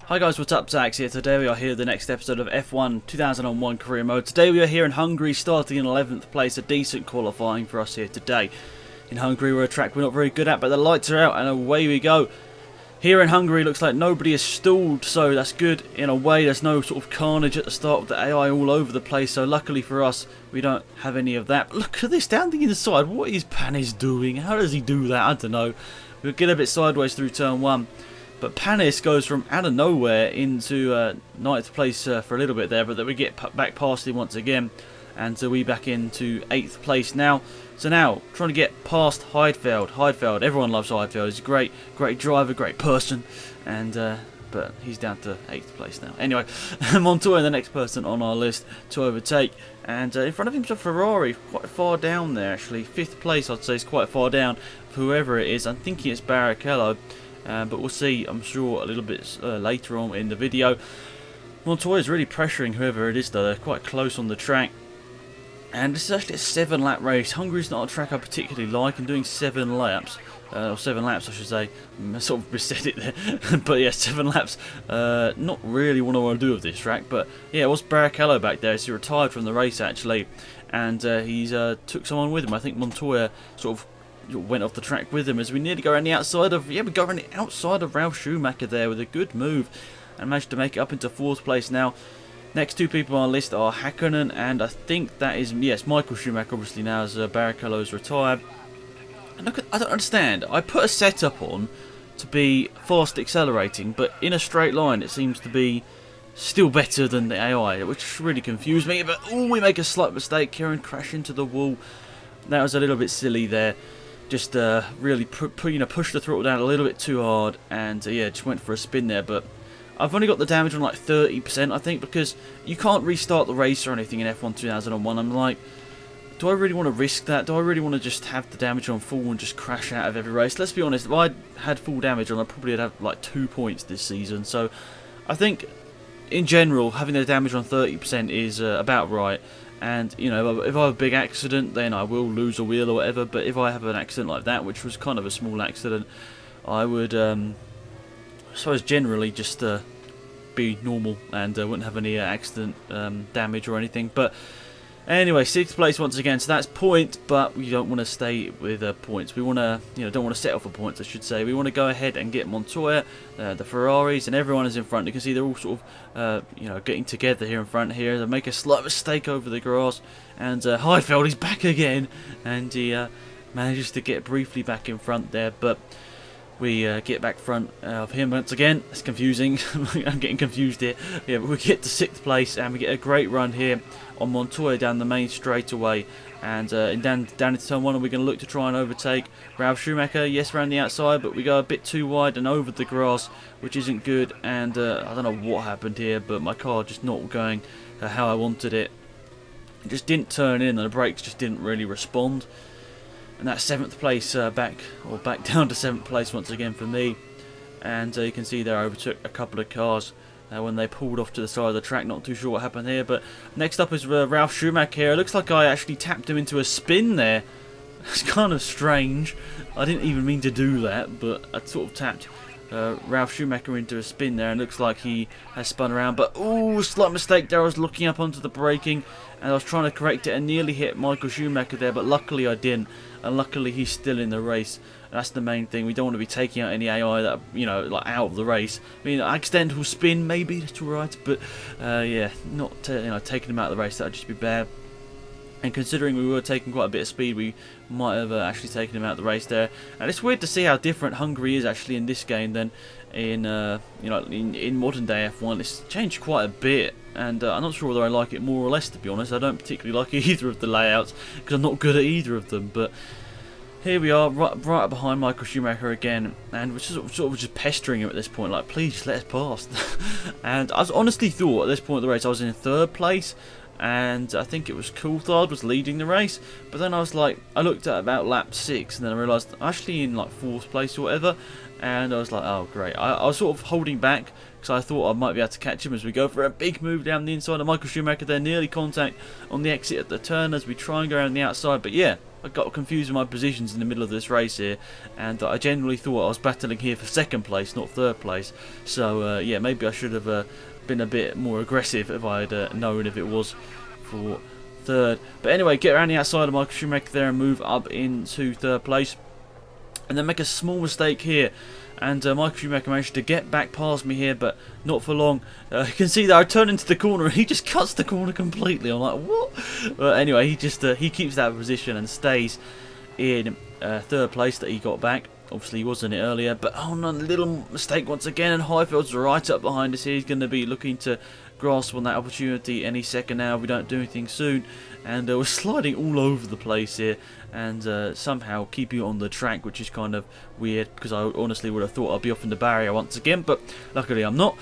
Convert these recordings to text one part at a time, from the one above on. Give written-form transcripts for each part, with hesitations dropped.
Hi guys, what's up? Zax here. Today we are here the next episode of F1 2001 Career Mode. Today we are here in Hungary, starting in 11th place, a decent qualifying for us here today. In Hungary we're a track we're not very good at, but the lights are out and away we go. Here in Hungary looks like nobody is stalled, so that's good. In a way, there's no sort of carnage at the start with the AI all over the place, so luckily for us we don't have any of that. But look at this, down the inside, what is Panis doing? How does he do that? I don't know. We'll get a bit sideways through turn 1. But Panis goes from out of nowhere into 9th place for a little bit there, but then we get back past him once again, and so we back into 8th place now. So now, trying to get past Heidfeld. Heidfeld, everyone loves Heidfeld. He's a great driver, great person, and but he's down to 8th place now. Anyway, Montoya, the next person on our list to overtake, and in front of him's a Ferrari, quite far down there actually. 5th place, I'd say, is quite far down for whoever it is. I'm thinking it's Barrichello. But we'll see, I'm sure, a little bit later on in the video. Montoya is really pressuring whoever it is, though. They're quite close on the track. And this is actually a 7-lap race. Hungary's not a track I particularly like, and doing 7 laps, or 7 laps I should say, I sort of said it there, but yeah, 7 laps, not really what I want to do with this track, but yeah, it was Barrichello back there, so he retired from the race actually, and he's took someone with him. I think Montoya sort of went off the track with him as we nearly go around the outside of, we go around the outside of Ralf Schumacher there with a good move and managed to make it up into 4th place now. Next two people on our list are Hakkinen, and I think that is, yes, Michael Schumacher obviously now as Barrichello's retired. And look, I don't understand, I put a setup on to be fast accelerating, but in a straight line it seems to be still better than the AI, which really confused me. But oh, we make a slight mistake here and crash into the wall. That was a little bit silly there. Just really push the throttle down a little bit too hard, and yeah, just went for a spin there. But I've only got the damage on like 30%, I think, because you can't restart the race or anything in F1 2001. I'm like, do I really want to risk that? Do I really want to just have the damage on full and just crash out of every race? Let's be honest, if I had full damage on, I probably would have like 2 points this season. So I think, in general, having the damage on 30% is about right. And, you know, if I have a big accident, then I will lose a wheel or whatever. But if I have an accident like that, which was kind of a small accident, I would, I suppose, generally just be normal and wouldn't have any accident damage or anything. But anyway, 6th place once again, so that's point, but we don't want to stay with points. We want to, don't want to settle for points, I should say. We want to go ahead and get Montoya, the Ferraris, and everyone is in front. You can see they're all sort of, getting together here in front here. They make a slight mistake over the grass, and Heidfeld is back again, and he manages to get briefly back in front there, but we get back front of him once again. It's confusing. I'm getting confused here. Yeah, but we get to 6th place, and we get a great run here on Montoya down the main straightaway. And down into turn 1, we're going to look to try and overtake Ralf Schumacher. Yes, around the outside, but we go a bit too wide and over the grass, which isn't good. And I don't know what happened here, but my car just not going how I wanted it. It just didn't turn in, and the brakes just didn't really respond. And that's 7th place back down to 7th place once again for me. And you can see there I overtook a couple of cars when they pulled off to the side of the track. Not too sure what happened here. But next up is Ralf Schumacher here. It looks like I actually tapped him into a spin there. It's kind of strange. I didn't even mean to do that, but I sort of tapped Ralf Schumacher into a spin there, and looks like he has spun around. But oh, slight mistake there. I was looking up onto the braking, and I was trying to correct it and nearly hit Michael Schumacher there, but luckily I didn't. And luckily he's still in the race. That's the main thing. We don't want to be taking out any AI that, like out of the race. I mean, accidental spin, maybe, that's alright, but yeah, not taking him out of the race, that would just be bad. And considering we were taking quite a bit of speed, we might have actually taken him out of the race there. And it's weird to see how different Hungary is actually in this game than in in modern day F1. It's changed quite a bit, and I'm not sure whether I like it more or less, to be honest. I don't particularly like either of the layouts because I'm not good at either of them. But here we are, right behind Michael Schumacher again, and we're sort of just pestering him at this point, like, please just let us past. And I honestly thought at this point of the race I was in 3rd place, and I think it was Coulthard was leading the race, but then I was like, I looked at about lap 6, and then I realised I'm actually in like 4th place or whatever, and I was like, oh great. I was sort of holding back because I thought I might be able to catch him as we go for a big move down the inside of Michael Schumacher there, nearly contact on the exit at the turn as we try and go around the outside. But yeah, I got confused with my positions in the middle of this race here, and I genuinely thought I was battling here for second place, not third place. So yeah, maybe I should have been a bit more aggressive if I had known if it was for third. But anyway, get around the outside of Michael Schumacher there and move up into third place, and then make a small mistake here, and Michael Schumacher managed to get back past me here, but not for long. You can see that I turn into the corner and he just cuts the corner completely. I'm like, what? But anyway, he just he keeps that position and stays in third place that he got back. Obviously he was in it earlier, but oh no, little mistake once again, and Highfield's right up behind us here. He's going to be looking to grasp on that opportunity any second now if we don't do anything soon, and we're sliding all over the place here, and somehow keeping it on the track, which is kind of weird because I honestly would have thought I'd be off in the barrier once again, but luckily I'm not.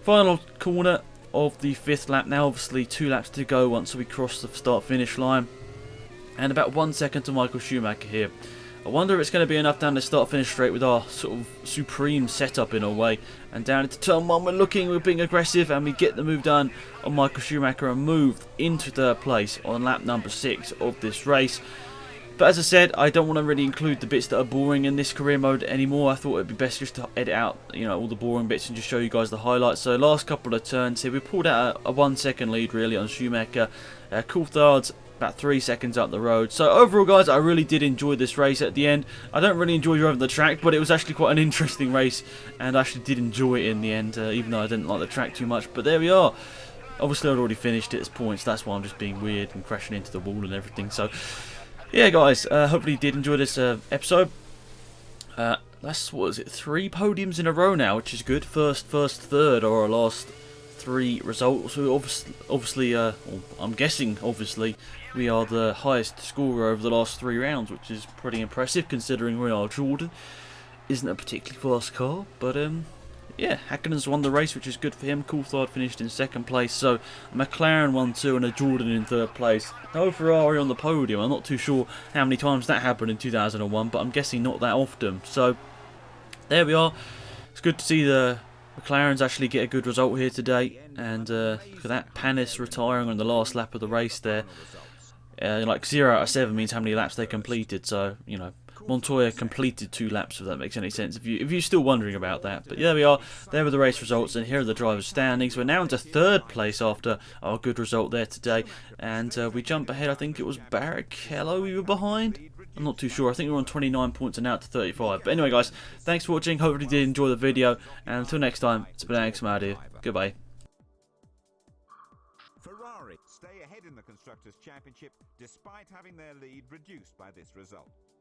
Final corner of the 5th lap now, obviously 2 laps to go once we cross the start finish line, and about 1 second to Michael Schumacher here. I wonder if it's going to be enough down the start-finish straight with our sort of supreme setup in a way. And down into turn 1, we're being aggressive, and we get the move done on Michael Schumacher and moved into third place on lap number 6 of this race. But as I said, I don't want to really include the bits that are boring in this career mode anymore. I thought it'd be best just to edit out, you know, all the boring bits and just show you guys the highlights. So last couple of turns here, we pulled out a 1 second lead really on Schumacher. Coulthard's about 3 seconds up the road. So overall, guys, I really did enjoy this race at the end. I don't really enjoy driving the track, but it was actually quite an interesting race, and I actually did enjoy it in the end, even though I didn't like the track too much. But there we are. Obviously, I'd already finished its points. That's why I'm just being weird and crashing into the wall and everything. So yeah, guys, hopefully you did enjoy this episode. That's, what is it, 3 podiums in a row now, which is good. First, third are our last 3 results. So obviously, I'm guessing, obviously, we are the highest scorer over the last 3 rounds, which is pretty impressive considering we are Jordan. Isn't a particularly fast car, but yeah, Häkkinen's won the race, which is good for him. Coulthard finished in 2nd place, so a McLaren won 2 and a Jordan in 3rd place. No Ferrari on the podium. I'm not too sure how many times that happened in 2001, but I'm guessing not that often. So there we are. It's good to see the McLarens actually get a good result here today, and look at that, Panis retiring on the last lap of the race there. Like 0 out of 7 means how many laps they completed, so you know, Montoya completed 2 laps, if that makes any sense, if you're still wondering about that. But yeah, there we are, there were the race results, and here are the drivers' standings. We're now into 3rd place after our good result there today, and we jump ahead. I think it was Barrichello we were behind, I'm not too sure. I think we're on 29 points and now to 35. But anyway, guys, thanks for watching. Hopefully you did enjoy the video, and until next time, it's been Alex from out here. Goodbye. Ferrari stay ahead in the Constructors' Championship despite having their lead reduced by this result.